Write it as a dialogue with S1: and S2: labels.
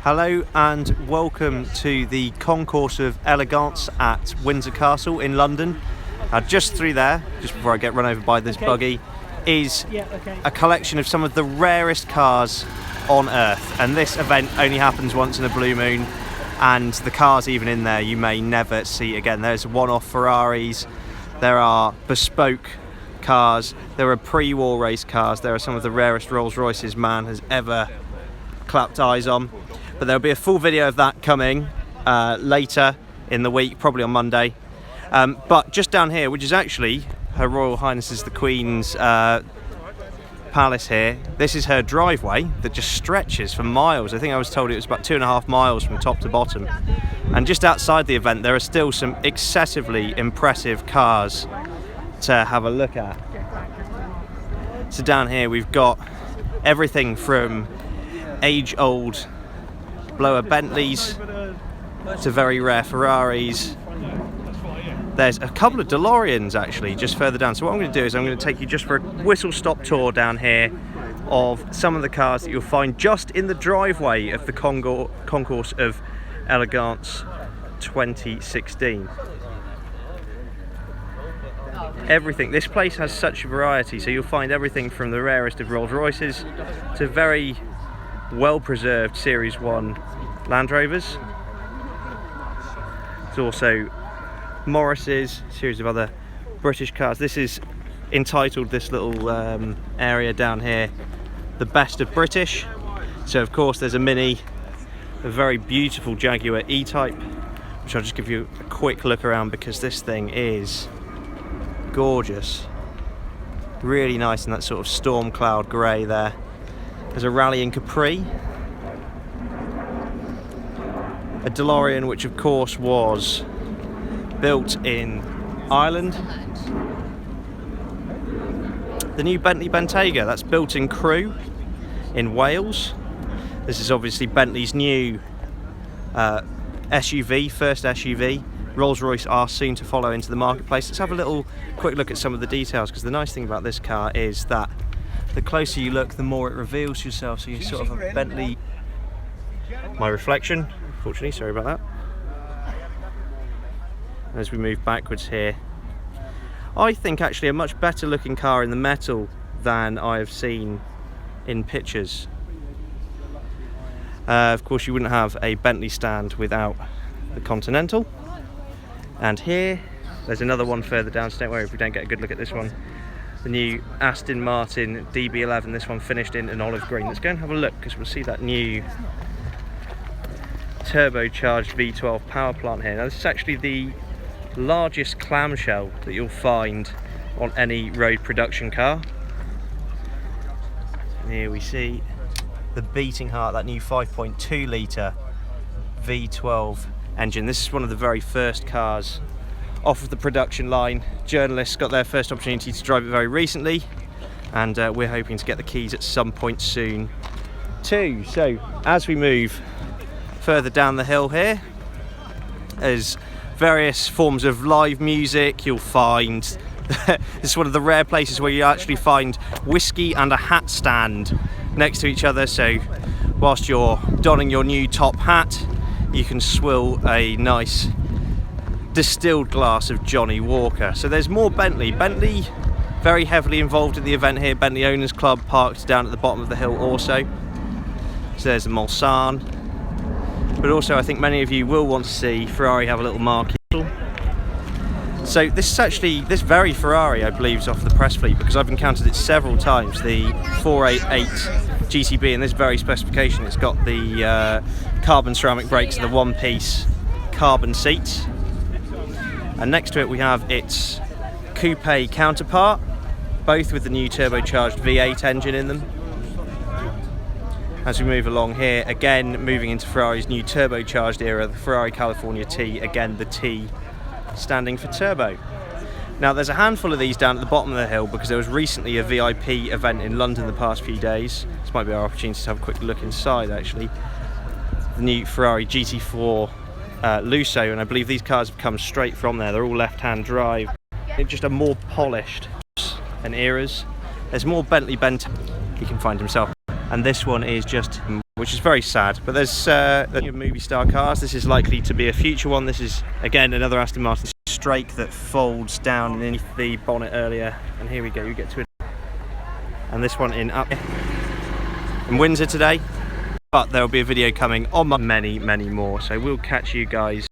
S1: Hello and welcome to the Concourse of Elegance at Windsor Castle in London. Just through there, just before I get run over by this buggy, is a collection of some of the rarest cars on Earth. And this event only happens once in a blue moon, and the cars even in there you may never see again. There's one-off Ferraris, there are bespoke cars, there are pre-war race cars, there are some of the rarest Rolls Royces man has ever clapped eyes on. But there'll be a full video of that coming later in the week, probably on Monday. But just down here, which is actually Her Royal Highness the Queen's palace here, this is her driveway that just stretches for miles. I think I was told it was about 2.5 miles from top to bottom. And just outside the event, there are still some excessively impressive cars to have a look at. So down here we've got everything from age-old blower Bentleys to very rare Ferraris. There's a couple of DeLoreans actually just further down. So what I'm going to do is I'm going to take you just for a whistle-stop tour down here of some of the cars that you'll find just in the driveway of the Concourse of Elegance 2016. Everything. This place has such a variety, so you'll find everything from the rarest of Rolls Royces to very well-preserved Series 1 Land Rovers. There's also Morris's, a series of other British cars. This is entitled, this little area down here, the best of British. So of course there's a Mini, a very beautiful Jaguar E-Type, which I'll just give you a quick look around because this thing is gorgeous. Really nice in that sort of storm cloud grey there. There's a Rallying Capri, a DeLorean which of course was built in Ireland, the new Bentley Bentayga, that's built in Crewe in Wales. This is obviously Bentley's new SUV, first SUV. Rolls-Royce are soon to follow into the marketplace. Let's have a quick look at some of the details, because the nice thing about this car is that the closer you look, the more it reveals yourself. So you sort of have a Bentley. My reflection, unfortunately, sorry about that. As we move backwards here, I think actually a much better looking car in the metal than I have seen in pictures. Of course you wouldn't have a Bentley stand without the Continental. And here, there's another one further down, so don't worry if we don't get a good look at this one. The new Aston Martin DB11, this one finished in an olive green. Let's go and have a look, because we'll see that new turbocharged V12 power plant here. Now this is actually the largest clamshell that you'll find on any road production car. And here we see the beating heart, that new 5.2 litre V12 engine. This is one of the very first cars off of the production line. Journalists got their first opportunity to drive it very recently, and we're hoping to get the keys at some point soon too. So as we move further down the hill here, there's various forms of live music. You'll find this is one of the rare places where you actually find whiskey and a hat stand next to each other, so whilst you're donning your new top hat you can swill a nice distilled glass of Johnny Walker. So there's more Bentley very heavily involved in the event here. Bentley Owners Club parked down at the bottom of the hill also. So there's the Mulsanne. But also I think many of you will want to see Ferrari have a little marquee. So this is actually, this very Ferrari I believe is off the press fleet, because I've encountered it several times, the 488 GTB in this very specification. It's got the carbon ceramic brakes and the one-piece carbon seats. And next to it we have its coupe counterpart, both with the new turbocharged V8 engine in them. As we move along here, again moving into Ferrari's new turbocharged era, the Ferrari California T, again the T standing for turbo. Now there's a handful of these down at the bottom of the hill because there was recently a VIP event in London the past few days. This might be our opportunity to have a quick look inside actually. The new Ferrari GT4 Lusso, and I believe these cars have come straight from there. They're all left-hand drive. They're just a more polished and eras. There's more Bentley Bent. He can find himself. and this one is just, which is very sad. But there's movie star cars. This is likely to be a future one. This is again another Aston Martin Strake that folds down underneath the bonnet earlier, and here we go, you get to it. And this one in Windsor today, but there will be a video coming on many more, so we'll catch you guys